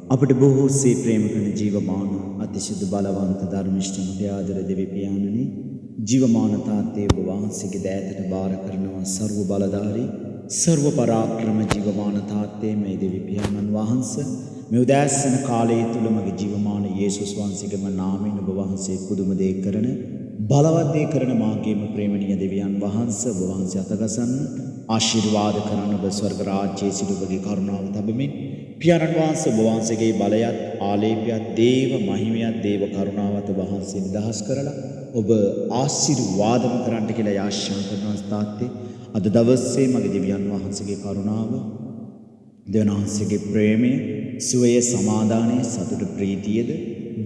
අපට බොහෝසේ ප්‍රේම කරන ජීවමාන අතිශුද්ධ බලවන්ත ධර්මිෂ්ඨ මුඛ්‍යාදර දෙවි පියාණනි, ජීවමාන තාත්තේ ඔබ වහන්සේගේ දෑතට බාර කරනවා සර්ව බලධාරී සර්ව පරාක්‍රම ජීවමාන තාත්තේ මේ දෙවි පියාණන් වහන්සේ මේ උදෑසන කාලයේ තුල මගේ ජීවමාන යේසුස් වහන්සේගේම නාමයෙන් ඔබ වහන්සේ පුදුම දේ කරන බලවත් දේ කරන මාගේම ප්‍රේමණීය දෙවියන් වහන්සේ ඔබ වහන්සේ අතගසන්න ආශිර්වාද කරන ඔබ ස්වර්ග රාජ්‍යයේ සිට ඔබගේ කරුණාව තබමින් පියාණන් වහන්සේ ඔබ වහන්සේගේ බලයත් ආලේපයත් දේව මහිමයත් දේව කරුණාවත් ඔබ වහන්සේ නිදහස් කරලා ඔබ ආශිර්වාදම කරන්නට කියලා යාඥා කරනවා තාත්තේ. අද දවසේ මගේ දෙවියන් වහන්සේගේ කරුණාව, දෙවියන් වහන්සේගේ ප්‍රේමය, සුවය, සමාදානය, සතුට, ප්‍රීතියද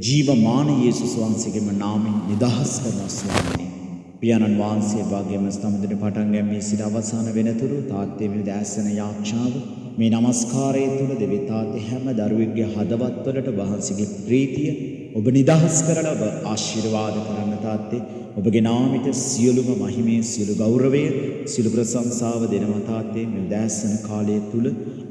ජීවමාන යේසුස් වහන්සේගේම නාමයෙන් නිදහස් කරනවා ස්වාමීනි. පියාණන් වහන්සේ වාගේම ස්තම්භයට පටන් ගැනීම සිට අවසාන වෙනතුරු තාත්තේ මේ දැසන යාඥාව මේ নমස්කාරය තුළ දෙවි තාත්තේ හැම දරුවෙක්ගේ හදවත්වලට වහන්සේගේ ප්‍රීතිය ඔබ නිදහස් කරලා ඔබ ආශිර්වාද කරන්න තාත්තේ. ඔබගේ නාමයට සියලුම මහිමේ සියලු ගෞරවය සියලු ප්‍රශංසාව දෙනවා තාත්තේ. මේ දැසන කාලය තුළ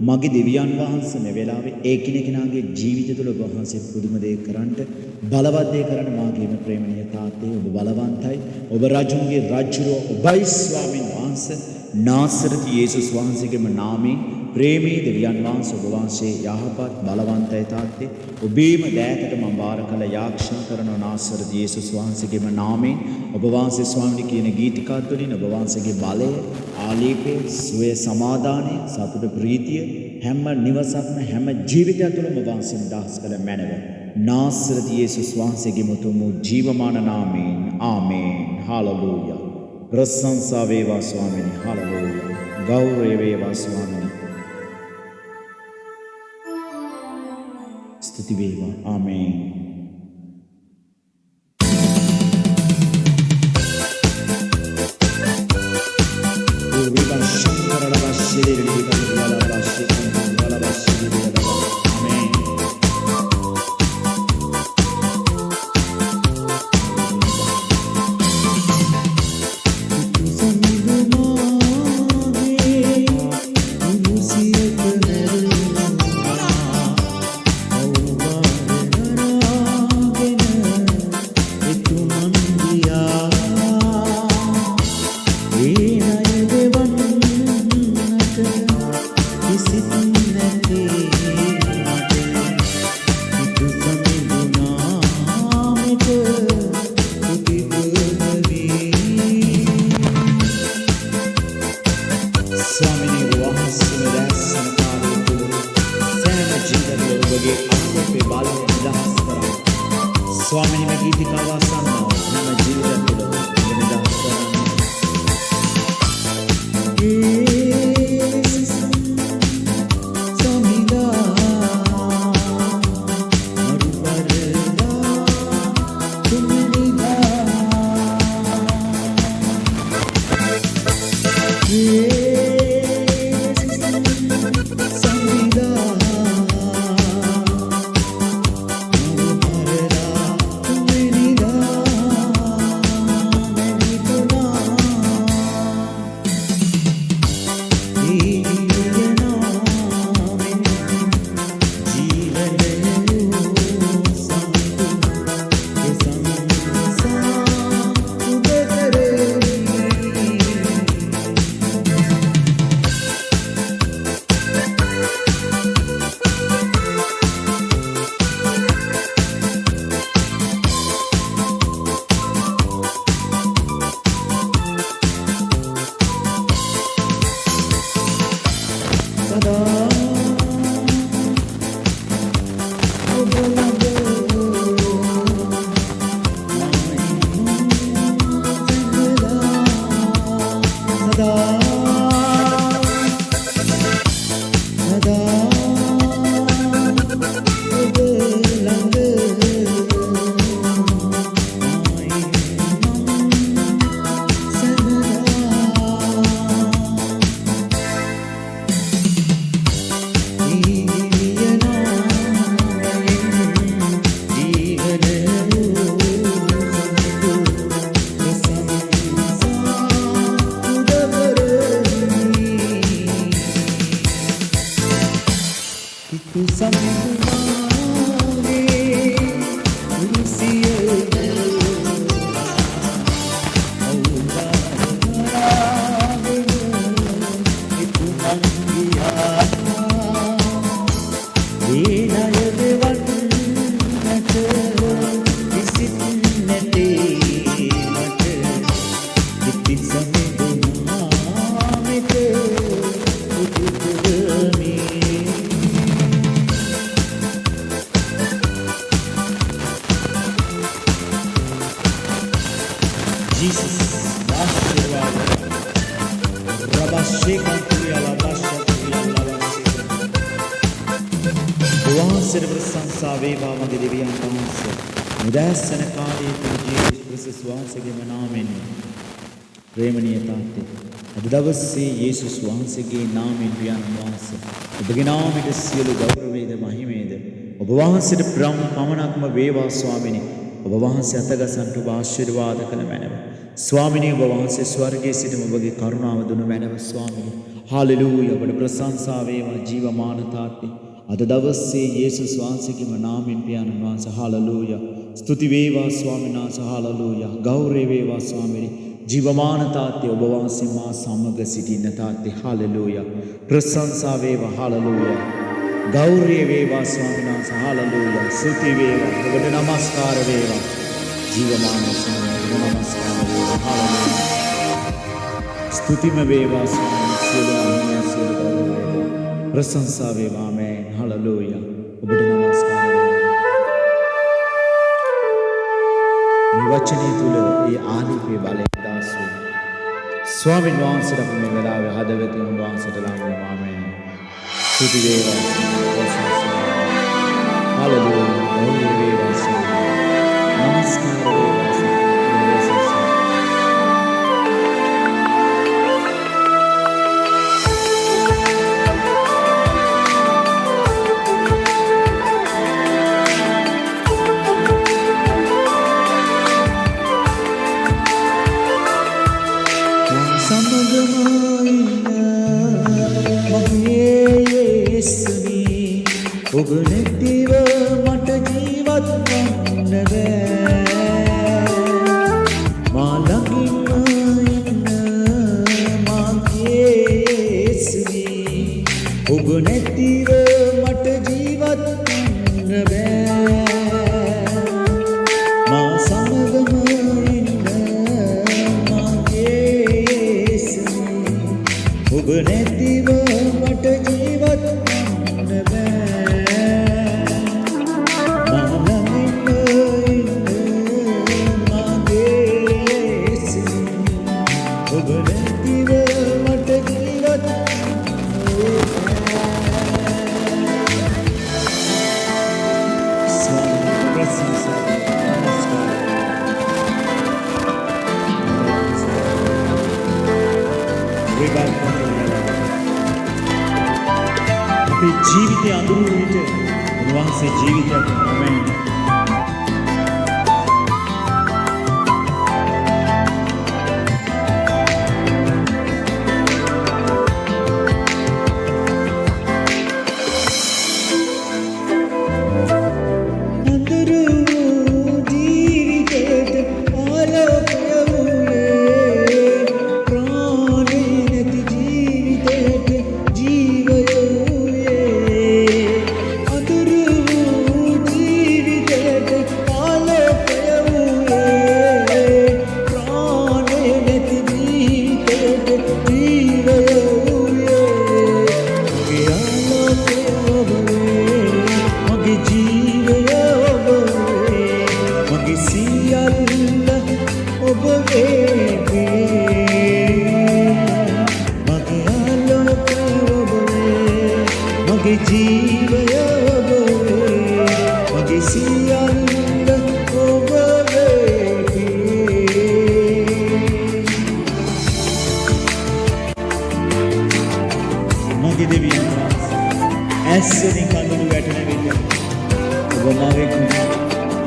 මගේ දෙවියන් වහන්සේ මේ වෙලාවේ ඒකිනෙකනාගේ ජීවිතය තුළ ඔබ වහන්සේ පුදුම දේ කරන්නට බලවත් දේ කරන්න මාගේම ප්‍රේමණීය තාත්තේ. ඔබ බලවන්තයි, ඔබ රජුන්ගේ රජුරෝ ඔබයි ස්වාමීන් වහන්සේ. නාසරත් යේසුස් වහන්සේගේම නාමයෙන් ප්‍රේමී දෙවියන් වහන්සේ ඔබ වහන්සේ යහපත් බලවන්තයි තාත්තේ. ඔබේම දෑතට මම බාර කළ යාඥා කරන නාසරත් යේසුස් වහන්සේගේම නාමයෙන් ඔබ වහන්සේ ස්වාමීනි කියන ගීතිකා තුළින් ඔබ වහන්සේගේ බලය, ආලේපය, සුවය, සමාදානය, සතුට, ප්‍රීතිය හැම නිවසක්ම හැම ජීවිතය තුළම ඔබ වහන්සේ නිදහස් කළ මැනව. නාසරත් යේසුස් වහන්සේගේ මුතුම ජීවමාන නාමයෙන් ආමේන්. හාලෙලූයා. ප්‍රශංසා වේවා ස්වාමීනි. හාලෙලූයා. ගෞරවය වේවා ස්වාමීනි. ස්තුති වේවා. ආමේන්. ස්වාමීනි මේ ගීතිකාව අසන්නා මම ජීවිතය තුළ ඔබ නිදහස් කරන්න. Something වහන්සේට ප්‍රශංසා වේවා මගේ දෙවියන් වහන්සේ. උදෑසන කාලයේ තුල ජේසුස් ක්‍රිස්තුස් වහන්සේගේ නාමයෙන් ප්‍රේමණීය තාත්තේ අද දවසේ යේසුස් වහන්සේගේ නාමයෙන් පියාණන් වහන්සේ ඔබගේ නාමයට සියලු ගෞරවයද මහිමයද ඔබ වහන්සේට පමණක්ම වේවා ස්වාමිනී. ඔබ වහන්සේ අතගසන්ට ඔබ ආශිර්වාද කළ මැනව. ස්වාමිනී ඔබ වහන්සේ ස්වර්ගයේ සිටම ඔබගේ කරුණාව දුන මැනව ස්වාමිනී. හාලෙලූයා. ඔබට ප්‍රශංසා වේවා ජීවමාන තාත්තේ. අද දවසේ යේසුස් වහන්සේගේම නාමයෙන් පියාණන් වහන්සේ හාලෙලූයා. ස්තුති වේවා ස්වාමීන් වහන්සේ හාලෙලූයා. ගෞරව වේවා ස්වාමිනී. ජීවමාන තාත්තේ ඔබ වහන්සේ මා සමග සිටින තාත්තේ හාලෙලූයා. ප්‍රශංසා වේවා හාලෙලූයා. ගෞරව වේවා ස්වාමීන් වහන්සේ හාලෙලූයා. ස්තුති වේවා. ඔබට නමස්කාර වේවා. ජීවමාන ස්වාමීන් වහන්සේ නමස්කාර වේවා හාලෙලූයා. ස්තුතිම වේවා ස්වාමීන් වහන්සේ. ප්‍රශංසා වේවා. ආමේන්. හාලෙලූයා. ඔබට නමස්කාර වේවා. මේ වචනේ තුල ඒ ආලෝකයේ බලය දාසු ස්වාමීන් වහන්සේට අපි මේ වෙලාවේ හදවතින් වහන්සේට ලං වෙනවා. ආමේන්. ස්තුති වේවා. හාලෙලූයා. ගෞරව වේවා ස්වාමීන්. නමස්කාර වේවා. ඔබ නැතිව මට ජීවත් වන්න බෑ. මා ළඟින්ම ඉන්න මගේ යේසුවී. ඔබ නැතිව මට ජීවත් වන්න බෑ. මා සමගම ඉන්න මගේ යේසුවී. ඔබ නැතිව මට ජීවත් වන්න බෑ. ජීවිතය අඳුරු විට උන්වහන්සේ ජීවිතයක් ආමේන්. ඇස්සෙන් කඳුළු වැටෙන විට ඔබ මාවෙක්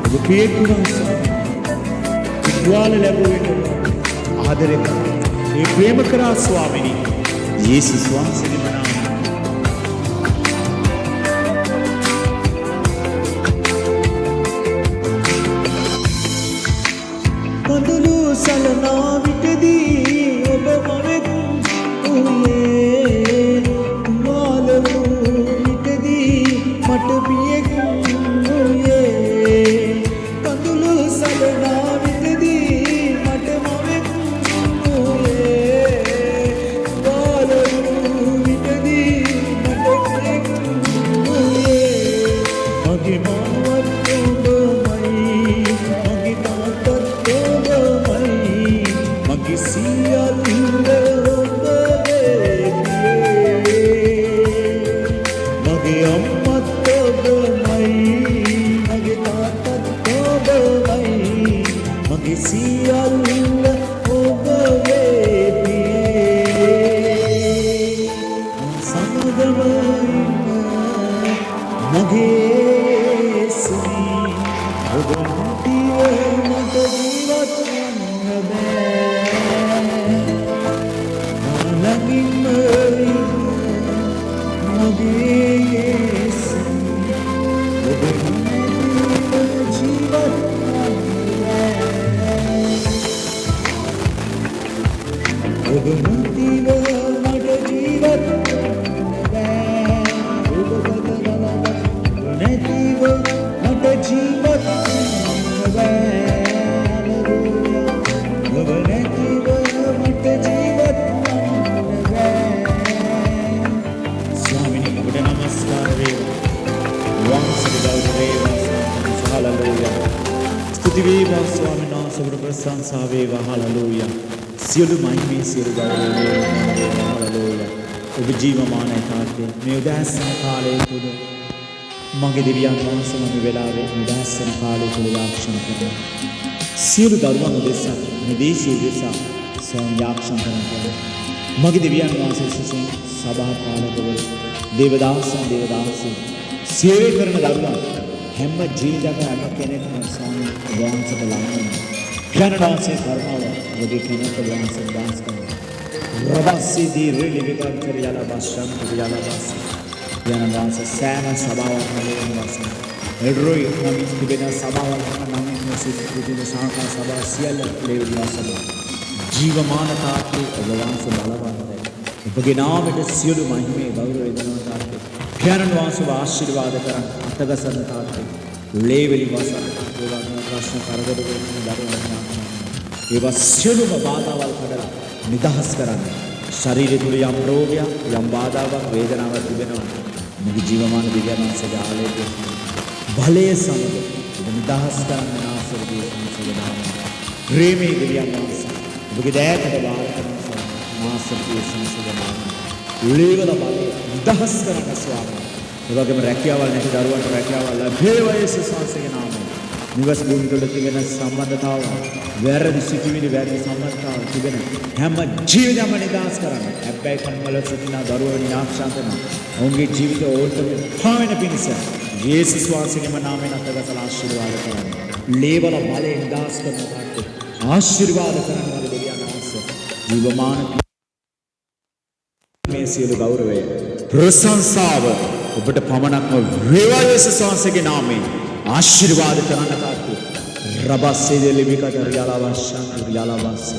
ඔබ පියෙකුණා ස්වාමී. තුවාල ලැබුවෙට ආදරේ කරා. ඒ ප්‍රේම කරා ස්වාමිනී. යේසුස් වහන්සේගේ නාමයෙන්. කඳුළු සලනා විටදී ඔබ මාවෙක් උයේ. තුවාල මට පියෙක් වූයේ. කඳුළු සලනා විටදී මට මවෙක් වූයේ. තුවාල සියලු මහිමේ සියලු ගෞරවය හලලූයා ඔබ ජීවමානයි තාත්තේ මේ උදෑසන කාලයේ තුල මගේ දෙවියන් වහන්සේ මම වෙලාවේ උදෑසන කාලයේ තුල යාක්ෂණ කරනවා සියලු දරුවන් උදෙසා මේ දේශීය උදෙසා සෝම යාක්ෂණ කරනවා මගේ දෙවියන් වහන්සේ සිසින් සභා පාලකවරු දේවදාසයන් සේවය කරන දරුවන් හැම ජීවිතයක හැම කෙනෙක්ම ස්වාමී වහන්සේට ලං Canada's Karmala, the Canada Lance and Dance. Rabasi, the really big country, Yalabashan, Yalabas, Yanabas, Sana, Sabawa, Malayas, Edroy, coming to be a Sabawa, Namis, within the Santa Sabah, Ciela, Leviasaba, Jiva Manataki, the ones of Alavan. Beginam at the Sulu Mahime, Gauru, Canada was of Ashirva, the Tagasan Tati, Leveli Vasa. ප්‍රශ්න කරදර වෙන දරුවන්ට ඒවා සියලුම බාධාවල් කඩලා නිදහස් කරන්න ශරීරය තුල යම් රෝගයක් යම් බාධාවක් වේදනාවක් තිබෙනවා මුගේ ජීවමාන දිව්‍යමනසගේ ආලෝකය බලය සමග නිදහස් කරන්න නාසරදී සංසයනාම ප්‍රේමී දිව්‍යමනස මුගේ දෑතට බාර කරන නාසරදී සංසයනාම ලේවල බලය නිදහස් කරන්න ස්වාමී ඒ වගේම රැකියාවල් නැති දරුවන්ට රැකියාවල් ලැබේවා යේසුස් වහන්සේගේ නාමයෙන් නිවස් භූමි තුළ තිබෙන සම්බන්ධතාව වැරදි සිටිවිලි වැරදි සම්බන්ධතාව තිබෙන හැම ජීවිතයක්ම නිදහස් කරන්න. හැබැයි කන්වල සිටින දරුවෝ නිරාශා කරන ඔවුන්ගේ ජීවිත ඕල්ටම පාවෙන පිණිස යේසුස් වහන්සේගේ නාමයෙන් අතගසලා ආශිර්වාද කරන්න. ලේවල බලේ නිදහස් කරන තාක්කේ ආශිර්වාද කරන වල දෙවියන් වහන්සේ ජීවමාන මේ සියලු ගෞරවය ප්‍රශංසාව ඔබට පමණක්ම වේවා යේසුස් වහන්සේගේ නාමයෙන්. आशीर्वाद करना ताकि रबासे दे लिबिका दरियाला वाशा दरियाला वासे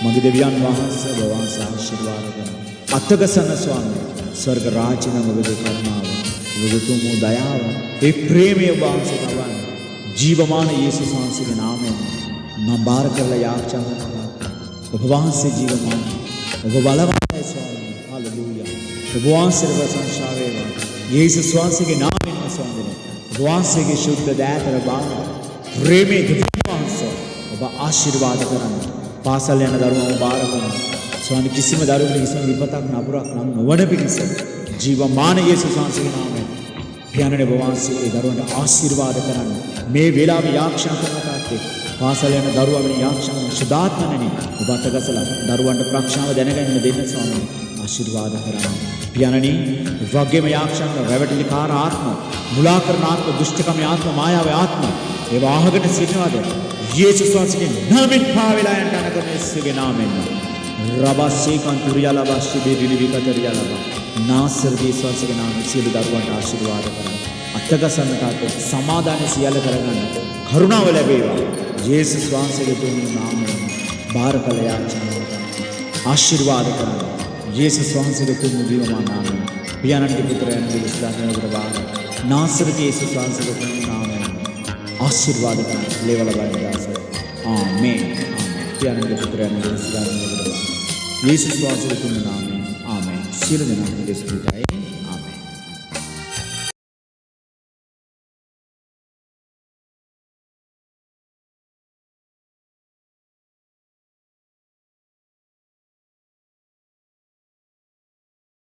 मगे देवियान वहां से भगवान से आशीर्वाद करना अतगसन स्वामी स्वर्ग राज्य न मगे करना मगे तुम दयाव ए प्रेम ये वहां से भगवान जीवमान यीशु सांस के नाम में न बार कर ले याद चाहता भगवान से जीवमान भगवान है स्वामी हालेलुया भगवान से वचन शावेगा यीशु सांस के नाम में स्वामी वासेगे शुद्ध दयातर बाण प्रेमे दिव्यवांस ඔබ ආශිර්වාද කරන්න පාසල් යන දරුවෝ බාර කරන්න ස්වාමී කිසිම දරුවෙකුට කිසිම විපතක් නපුරක් නම් නොවන පිණිස ජීවමාන යේසුස් වහන්සේගේ නාමයෙන් පියාණන් වහන්සේ ඒ දරුවන්ට ආශිර්වාද කරන්න මේ වේලාවේ යාක්ෂා කරන තාත්තේ පාසල් යන දරුවා වෙන යාක්ෂා සුදාත්මනනි ඔබ අතගසලා දරුවන්ට ප්‍රඥාව දැනගන්න දෙන්න ස්වාමී ආශිර්වාද කරන්න පියාණනි වගේම යාක්ෂා රැවටිලි කාර ආත්ම මුලා කරන ආත්ම දුෂ්ටකම ආත්ම මායාවේ ආත්ම ඒවා අහකට සිටිනවාද යේසුස් වහන්සේගේ නාමයෙන් පාවෙලා යන්න අනගමේස්ගේ නාමයෙන් රබස්සේ කන්තුරියලා වාස්සේ බෙරිලි විකතරියලා නාසර් යේසුස් වහන්සේගේ නාමයෙන් සියලු දරුවන්ට ආශිර්වාද කරන්න අත්කසන්න තාත සමාදාන සියල්ල කරගන්න කරුණාව ලැබේවා යේසුස් වහන්සේගේ තුන් නාමයෙන් බාරකල යාචනා ආශිර්වාද කරන්න යේසුස් වහන්සේගේ තුන් ජීවමාන නාමයෙන් පියාණන්ගේ පුත්‍රයන්ගේ විශ්වාසයෙන් බාර नासर के यीशु सांसद के नाम में आशीर्वाद का लेवल वाला आमेन प्यारे के पुत्र ने यीशु सांसद के नाम में आमेन सिर देना के स्पिरिट